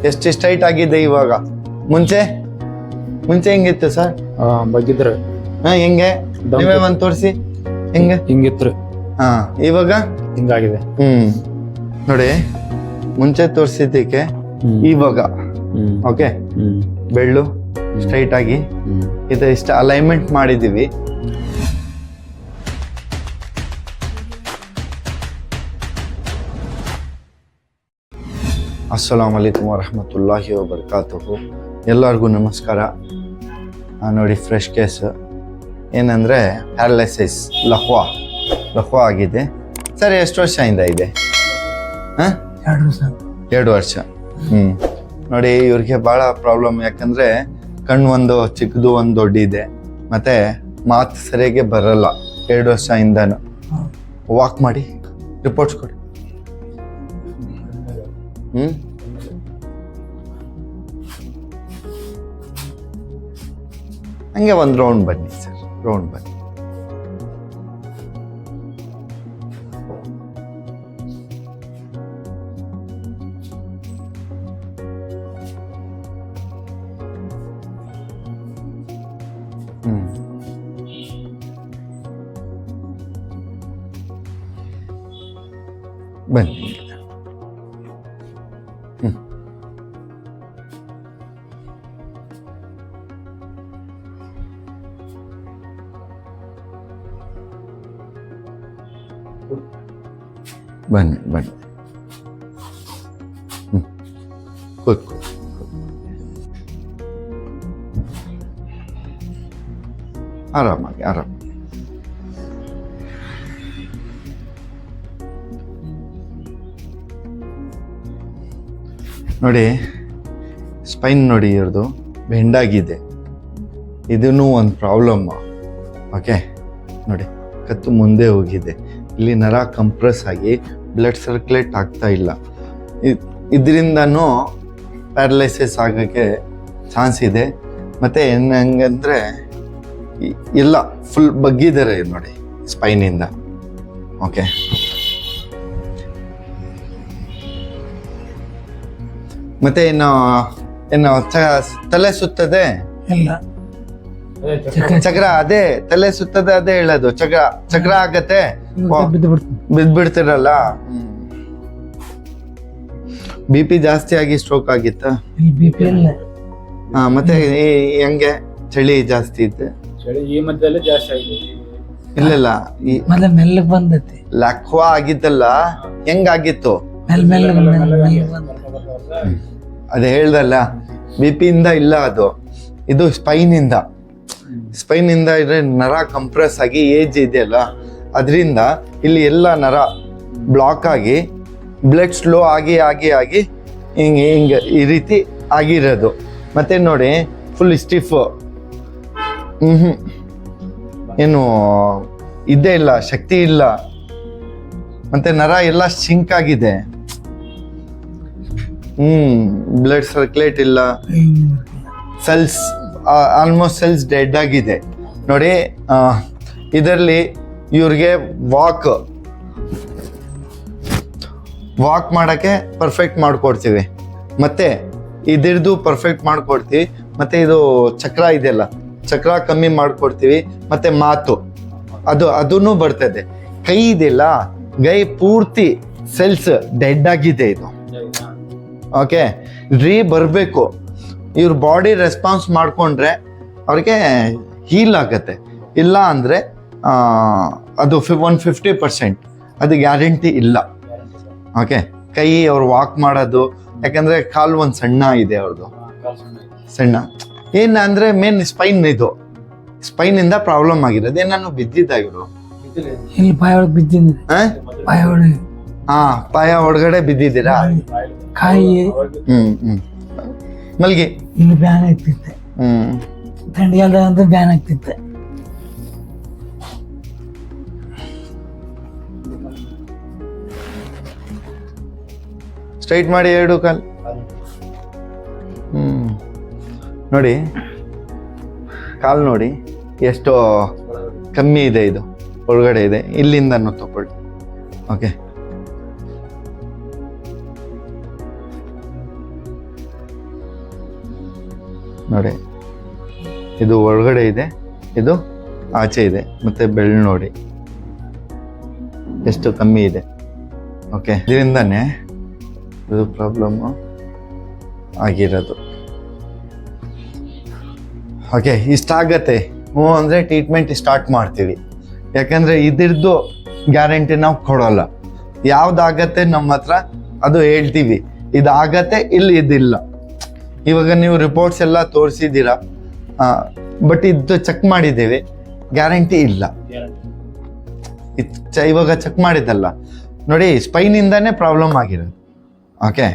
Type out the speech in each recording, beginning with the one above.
ಎಷ್ಟು ಸ್ಟ್ರೈಟ್ ಆಗಿದೆ ಇವಾಗ. ಮುಂಚೆ ಹೆಂಗಿತ್ತು ಸರ್? ಬಗ್ಗಿದ್ರೆ ಹೆಂಗೆ ನೀವೇ ಒಂದ್ ತೋರಿಸಿ. ಹೆಂಗೆ ಹಿಂಗಿತ್ತು. ಇವಾಗ ಹಿಂಗಾಗಿದೆ. ನೋಡಿ, ಮುಂಚೆ ತೋರಿಸಿದ್ದಕ್ಕೆ ಇವಾಗ ಓಕೆ, ಬೆಳ್ಳು ಸ್ಟ್ರೈಟ್ ಆಗಿ ಇದು ಇಷ್ಟ ಅಲೈನ್ಮೆಂಟ್ ಮಾಡಿದೀವಿ. ಅಸ್ಸಲಾಮು ಅಲೈಕುಮ್ ವರಹಮತುಲ್ಲಾಹಿ ವಬರ್ಕಾತುಹು. ಎಲ್ಲರಿಗೂ ನಮಸ್ಕಾರ. ನೋಡಿ, ಫ್ರೆಶ್ ಕೇಸ್ ಏನಂದರೆ ಪ್ಯಾರಲೈಸಿಸ್, ಲಹ್ವಾ ಆಗಿದೆ. ಸರ್ ಎಷ್ಟು ವರ್ಷದಿಂದ ಇದೆ? 2 ವರ್ಷ. ನೋಡಿ, ಇವ್ರಿಗೆ ಭಾಳ ಪ್ರಾಬ್ಲಮ್. ಯಾಕಂದರೆ ಕಣ್ಣು ಒಂದು ಚಿಕ್ಕದು ಒಂದು ದೊಡ್ಡಿದೆ, ಮತ್ತು ಮಾತು ಸರಿಯಾಗಿ ಬರಲ್ಲ 2 ವರ್ಷದಿಂದನೂ. ವಾಕ್ ಮಾಡಿ ರಿಪೋರ್ಟ್ಸ್ ಕೊಡಿ. ಹಂಗೆ ಒಂದು ರೌಂಡ್ ಬನ್ನಿ ಸರ್, ರೌಂಡ್ ಬನ್ನಿ. ಬನ್ನಿ. ಬನ್ನಿ ಕೂತ್ಕೊ. ಆರಾಮಾಗಿ. ನೋಡಿ, ಸ್ಪೈನ್ ನೋಡಿ ಇವ್ರದ್ದು ಬೆಂಡಾಗಿದೆ. ಇದೂ ಒಂದು ಪ್ರಾಬ್ಲಮ್. ಓಕೆ, ನೋಡಿ, ಕತ್ತು ಮುಂದೆ ಹೋಗಿದೆ. ಇಲ್ಲಿ ನರ ಕಂಪ್ರೆಸ್ ಆಗಿ ಬ್ಲಡ್ ಸರ್ಕ್ಯುಲೇಟ್ ಆಗ್ತಾ ಇಲ್ಲ. ಇದರಿಂದನೂ ಪ್ಯಾರಲೈಸಿಸ್ ಆಗೋಕ್ಕೆ ಚಾನ್ಸ್ ಇದೆ. ಮತ್ತು ಹೆಂಗಂದರೆ ಎಲ್ಲ ಫುಲ್ ಬಗ್ಗಿದ್ದಾರೆ ನೋಡಿ ಸ್ಪೈನಿಂದ. ಓಕೆ, ಮತ್ತೆ ಏನು ತಲೆ ಸುತ್ತದೆ? ಚಕ್ರ, ಅದೇ ತಲೆ ಸುತ್ತದೆ, ಅದೇ ಹೇಳೋದು. ಚಕ್ರ ಆಗತ್ತೆ, ಬಿದ್ಬಿಡ್ತಿರಲ್ಲ. BP ಜಾಸ್ತಿ ಆಗಿ ಸ್ಟ್ರೋಕ್ ಆಗಿತ್ತ? ಮತ್ತೆ ಹೆಂಗೆ ಚಳಿ ಜಾಸ್ತಿ ಇತ್ತು? ಈ ಮಧ್ಯದಲ್ಲಿ ಜಾಸ್ತಿ ಆಗಿದೆ. ಇಲ್ಲ, ಮೆಲ್ಲಗ್ ಬಂದೈತಿ. ಲಕ್ವಾ ಆಗಿತ್ತಲ್ಲ, ಹೆಂಗಾಗಿತ್ತು? ಅದೇ ಹೇಳ್ದಲ್ಲ, BP ಇಂದ ಇಲ್ಲ, ಇದು ಸ್ಪೈನಿಂದ ಇದ್ರೆ ನರ ಕಂಪ್ರೆಸ್ ಆಗಿ ಏಜ್ ಇದೆಯಲ್ಲ, ಅದರಿಂದ ಇಲ್ಲಿ ಎಲ್ಲ ನರ ಬ್ಲಾಕ್ ಆಗಿ ಬ್ಲಡ್ ಸ್ಲೋ ಆಗಿ ಹಿಂಗೆ ಈ ರೀತಿ ಆಗಿರೋದು. ಮತ್ತೆ ನೋಡಿ, ಫುಲ್ ಸ್ಟಿಫ್, ಏನು ಇದೇ ಇಲ್ಲ, ಶಕ್ತಿ ಇಲ್ಲ. ಮತ್ತೆ ನರ ಎಲ್ಲ ಸಿಂಕ್ ಆಗಿದೆ. ಬ್ಲಡ್ ಸರ್ಕ್ಯುಲೇಟ್ ಇಲ್ಲ. ಸೆಲ್ಸ್ ಆಲ್ಮೋಸ್ಟ್ ಸೆಲ್ಸ್ ಡೆಡ್ ಆಗಿದೆ. ನೋಡಿ, ಇದರಲ್ಲಿ ಇವ್ರಿಗೆ ವಾಕ್ ಮಾಡೋಕ್ಕೆ ಪರ್ಫೆಕ್ಟ್ ಮಾಡಿಕೊಡ್ತೀವಿ. ಮತ್ತೆ ಇದಿರ್ದು ಪರ್ಫೆಕ್ಟ್ ಮಾಡಿಕೊಡ್ತೀವಿ. ಮತ್ತೆ ಇದು ಚಕ್ರ ಇದೆಯಲ್ಲ, ಚಕ್ರ ಕಮ್ಮಿ ಮಾಡಿಕೊಡ್ತೀವಿ. ಮತ್ತೆ ಮಾತು ಅದೂ ಬರ್ತದೆ. ಕೈ ಇದೆಯಲ್ಲ, ಕೈ ಪೂರ್ತಿ ಸೆಲ್ಸ್ ಡೆಡ್ ಆಗಿದೆ. ಇದು ಓಕೆ, ಬರಬೇಕು. ಇವ್ರ ಬಾಡಿ ರೆಸ್ಪಾನ್ಸ್ ಮಾಡಿಕೊಂಡ್ರೆ ಅವ್ರಿಗೆ ಹೀಲ್ ಆಗತ್ತೆ. ಇಲ್ಲ ಅಂದರೆ ಅದು 150%, ಅದು ಗ್ಯಾರಂಟಿ ಇಲ್ಲ. ಓಕೆ, ಕೈ ಅವ್ರು ವಾಕ್ ಮಾಡೋದು, ಯಾಕಂದರೆ ಕಾಲು ಒಂದು ಸಣ್ಣ ಇದೆ ಅವ್ರದ್ದು, ಸಣ್ಣ. ಏನಂದರೆ ಮೇನ್ ಸ್ಪೈನಿಂದ ಪ್ರಾಬ್ಲಮ್ ಆಗಿರೋದು. ಏನಾನು ಬಿದ್ದಿದ್ದ ಇವರು? ಇಲ್ಲಿ ಪಾಯ ಒಳಗೆ ಬಿದ್ದೀನಿ. ಪಾಯ ಒಳಗಡೆ ಬಿದ್ದಿದ್ದೀರಾ? ಕಾಯಿ ಮಲ್ಗಿ ಇಲ್ಲಿ ಬ್ಯಾನ್ ಆಗ್ತಿತ್ತೆ. ಥಂಡಿಗಾಲದಾಗ ಅಂತೂ ಬ್ಯಾನ್ ಆಗ್ತಿತ್ತೆ. ಸ್ಟ್ರೈಟ್ ಮಾಡಿ 2 ಕಾಲು. ನೋಡಿ, ಕಾಲು ನೋಡಿ ಎಷ್ಟು ಕಮ್ಮಿ ಇದೆ, ಇದು ಒಳಗಡೆ ಇದೆ. ಇಲ್ಲಿಂದನೂ ತಗೊಳ್ಳಿ. ಓಕೆ, ನೋಡಿ, ಇದು ಒಳಗಡೆ ಇದೆ, ಇದು ಆಚೆ ಇದೆ, ಮತ್ತೆ ಬೆಳ್ಳು ನೋಡಿ ಎಷ್ಟು ಕಮ್ಮಿ ಇದೆ. ಓಕೆ, ಇದರಿಂದಾನೇ ಇದು ಪ್ರಾಬ್ಲಮ್ಮು ಆಗಿರೋದು. ಓಕೆ, ಇಷ್ಟಾಗತ್ತೆ. ಹ್ಞೂ ಅಂದರೆ ಟ್ರೀಟ್ಮೆಂಟ್ ಸ್ಟಾರ್ಟ್ ಮಾಡ್ತೀವಿ. ಯಾಕಂದರೆ ಇದ್ರದ್ದು ಗ್ಯಾರಂಟಿ ನಾವು ಕೊಡೋಲ್ಲ. ಯಾವ್ದಾಗತ್ತೆ ನಮ್ಮ ಹತ್ರ ಅದು ಹೇಳ್ತೀವಿ, ಇದಾಗತ್ತೆ, ಇಲ್ಲಿ ಇದಿಲ್ಲ. ಇವಾಗ ನೀವು ರಿಪೋರ್ಟ್ಸ್ ಎಲ್ಲ ತೋರಿಸಿದ್ದೀರಾ, ಬಟ್ ಇದು ಚೆಕ್ ಮಾಡಿದ್ದೀವಿ, ಗ್ಯಾರಂಟಿ ಇಲ್ಲ. ಇವಾಗ ಚೆಕ್ ಮಾಡಿದ್ದಲ್ಲ ನೋಡಿ, ಸ್ಪೈನಿಂದಾನೇ ಪ್ರಾಬ್ಲಮ್ ಆಗಿರೋದು. ಓಕೆ,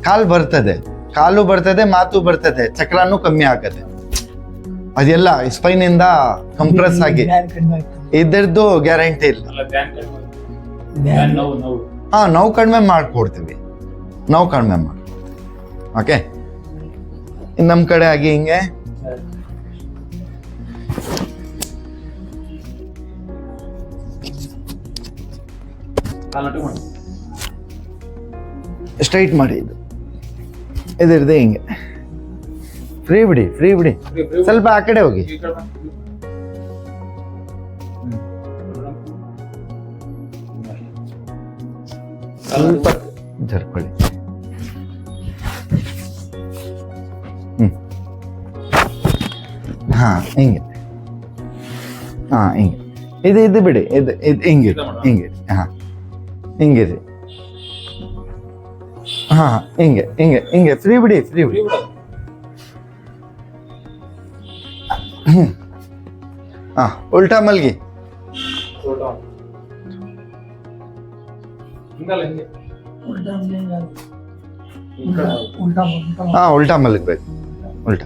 ಕಾಲು ಬರ್ತದೆ, ಮಾತು ಬರ್ತದೆ, ಚಕ್ರನೂ ಕಮ್ಮಿ ಆಗತ್ತೆ. ಅದೆಲ್ಲ ಸ್ಪೈನಿಂದ ಕಂಪ್ರೆಸ್ ಆಗಿ ಇದರದ್ದು ಗ್ಯಾರಂಟಿ ಇಲ್ಲ. ನೋವು ಕಡಿಮೆ ಮಾಡ್ಕೊಡ್ತೀವಿ, ನೋವು ಕಡಿಮೆ ಮಾಡಿ. ಓಕೆ, ನಮ್ಮ ಕಡೆ ಆಗಿ ಹಿಂಗೆ ಸ್ಟ್ರೈಟ್ ಮಾಡಿ, ಇದಿರದೆ ಹಿಂಗೆ ಫ್ರೀ ಬಿಡಿ, ಸ್ವಲ್ಪ ಆ ಕಡೆ ಹೋಗಿ. ಸ್ವಲ್ಪ ಜರ್ಕೊಳ್ಳಿ. ಹಿಂಗೆ ಹಿಂಗೆ ಇದು ಬಿಡಿ, ಇದು ಹಿಂಗೆ ಹಿಂಗಿರಿ. ಹಿಂಗೆ ಫ್ರೀ ಬಿಡಿ. ಉಲ್ಟಾ ಮಲ್ಗಿ. ಉಲ್ಟಾ ಮಲಗ್ಬೇಕು, ಉಲ್ಟಾ.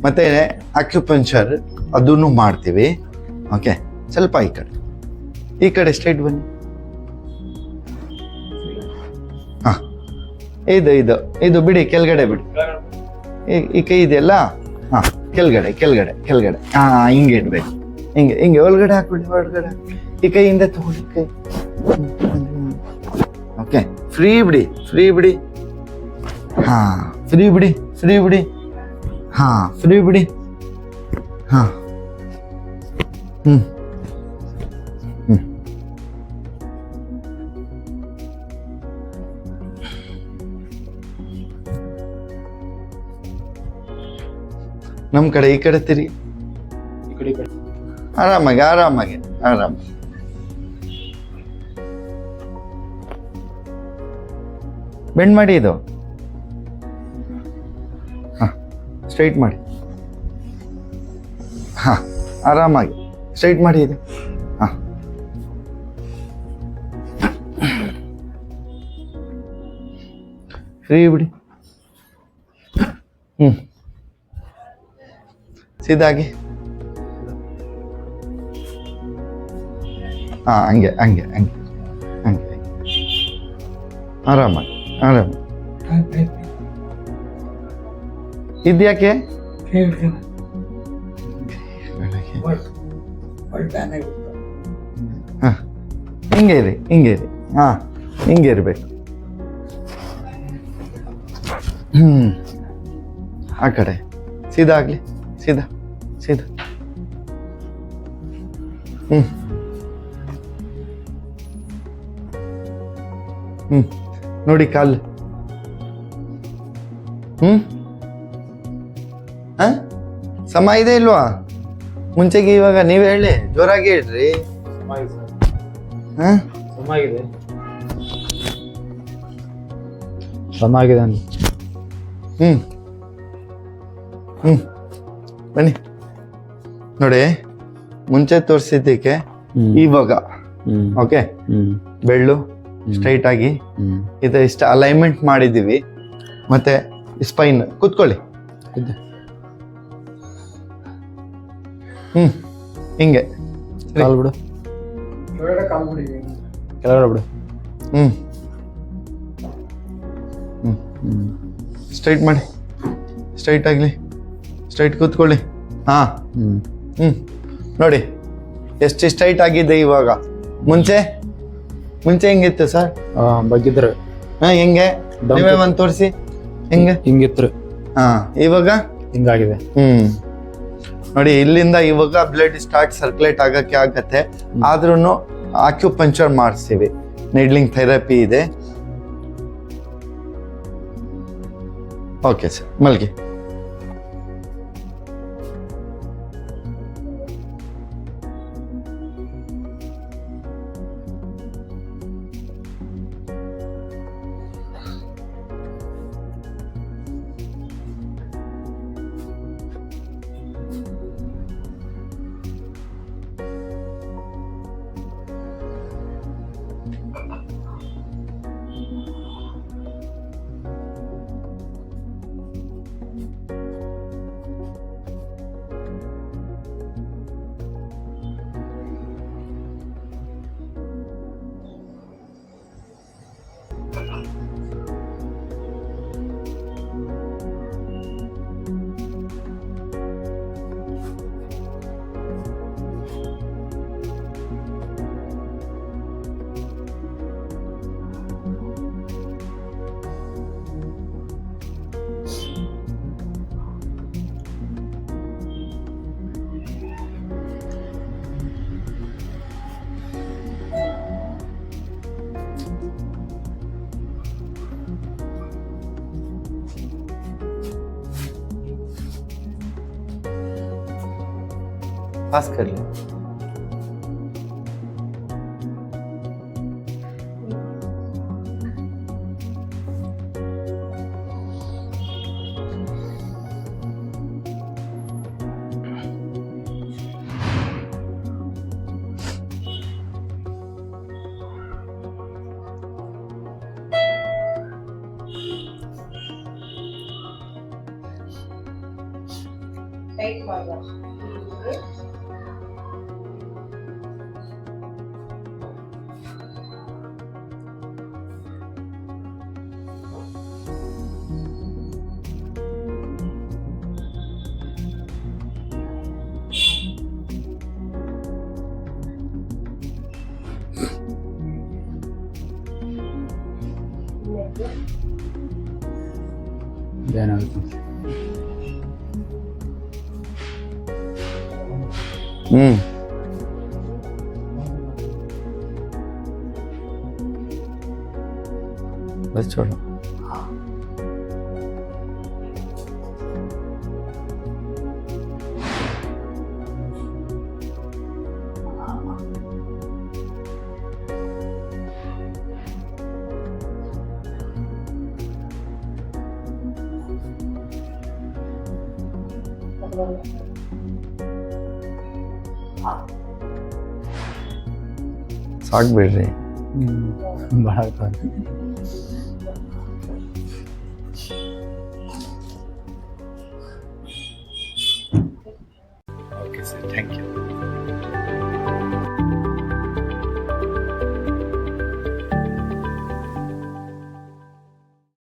ಮತ್ತೆ ಅಕ್ಯುಪಂಚರ್ ಅದನ್ನು ಮಾಡ್ತೀವಿ. ಓಕೆ, ಸ್ವಲ್ಪ ಈ ಕಡೆ ಸ್ಟ್ರೈಟ್ ಬನ್ನಿ. ಇದು ಬಿಡಿ, ಕೆಳಗಡೆ ಬಿಡಿ. ಈ ಕೈ ಇದೆಯಲ್ಲ, ಕೆಳಗಡೆ ಹಿಂಗೆ ಇಡ್ಬೇಕು. ಹಿಂಗೆ ಒಳಗಡೆ ಹಾಕ್ಬಿಡಿ, ಒಳಗಡೆ. ಈ ಕೈಯಿಂದ ತಗೊಳ್ಳಿ, ಕೈ. ಓಕೆ, ಫ್ರೀ ಬಿಡಿ. ಫ್ರೀ ಬಿಡಿ. ನಮ್ಮ ಕಡೆ ಈ ಕಡೆ ತಿರುಗಿ. ಆರಾಮಾಗಿ ಬೆಂಡ್ ಮಾಡಿ. ಇದು ಸ್ಟ್ರೈಟ್ ಮಾಡಿ. ಆರಾಮಾಗಿ ಸ್ಟ್ರೈಟ್ ಮಾಡಿ. ಇದು ಫ್ರೀ ಬಿಡಿ. ಸೀದಾಗಿ. ಹಂಗೆ ಆರಾಮಾಗಿ. ಇದ್ಯಾಕೆ ಹಿಂಗೆ ಇರಿ. ಹಿಂಗೆ ಇರ್ಬೇಕು. ಆ ಕಡೆ ಸೀದಾ ಆಗ್ಲಿ. ಸೀದಾ. ನೋಡಿ ಕಾಲು. ಸಮ ಇದೆ ಇಲ್ವಾ? ಮುಂಚೆಗೆ ಇವಾಗ ನೀವ್ ಹೇಳಿ, ಜೋರಾಗಿ ಹೇಳ್ರಿ. ಸಮಾಗಿದೆ. ಬನ್ನಿ ನೋಡಿ, ಮುಂಚೆ ತೋರಿಸಿದ್ದಕ್ಕೆ ಇವಾಗ ಓಕೆ, ಬೆಳ್ಳು ಸ್ಟ್ರೈಟ್ ಆಗಿ ಇಷ್ಟ ಅಲೈನ್ಮೆಂಟ್ ಮಾಡಿದೀವಿ. ಮತ್ತೆ ಸ್ಪೈನ್ ಕೂತ್ಕೊಳ್ಳಿ. ಹಿಂಗೆ ಕಾಲು ಬಿಡು, ಕೆಳಗಡೆ ಬಿಡು. ಸ್ಟ್ರೈಟ್ ಮಾಡಿ, ಸ್ಟ್ರೈಟ್ ಆಗಲಿ, ಸ್ಟ್ರೈಟ್ ಕೂತ್ಕೊಳ್ಳಿ. ನೋಡಿ ಎಷ್ಟು ಸ್ಟ್ರೈಟ್ ಆಗಿದೆ ಇವಾಗ. ಮುಂಚೆ ಹೆಂಗಿತ್ತು ಸರ್? ಬಗ್ಗಿದ್ರೆ ಹೆಂಗೆ ನೀವೇ ಒಂದು ತೋರಿಸಿ ಹೆಂಗೆ? ಹಿಂಗಿತ್ತು. ಹಾ, ಇವಾಗ ಹಿಂಗಾಗಿದೆ. ನೋಡಿ, ಇಲ್ಲಿಂದ ಇವಾಗ ಬ್ಲಡ್ ಸ್ಟಾರ್ಟ್ ಸರ್ಕ್ಯುಲೇಟ್ ಆಗಕ್ಕೆ ಆಗತ್ತೆ. ಆದ್ರೂ ಆಕ್ಯುಪಂಚರ್ ಮಾಡಿಸ್ತೀವಿ, ನೀಡ್ಲಿಂಗ್ ಥೆರಪಿ ಇದೆ. ಓಕೆ ಸರ್, ಮಲ್ಗಿ. पास कर ले. Take my brush. ಏನಾಗುತ್ತೆ? बस छोड़ो. ಸಾಕ್ ಬಿಡ್ರಿ. ಭಾಳ ಓಕೆ ಸರ್, ಥ್ಯಾಂಕ್ ಯು.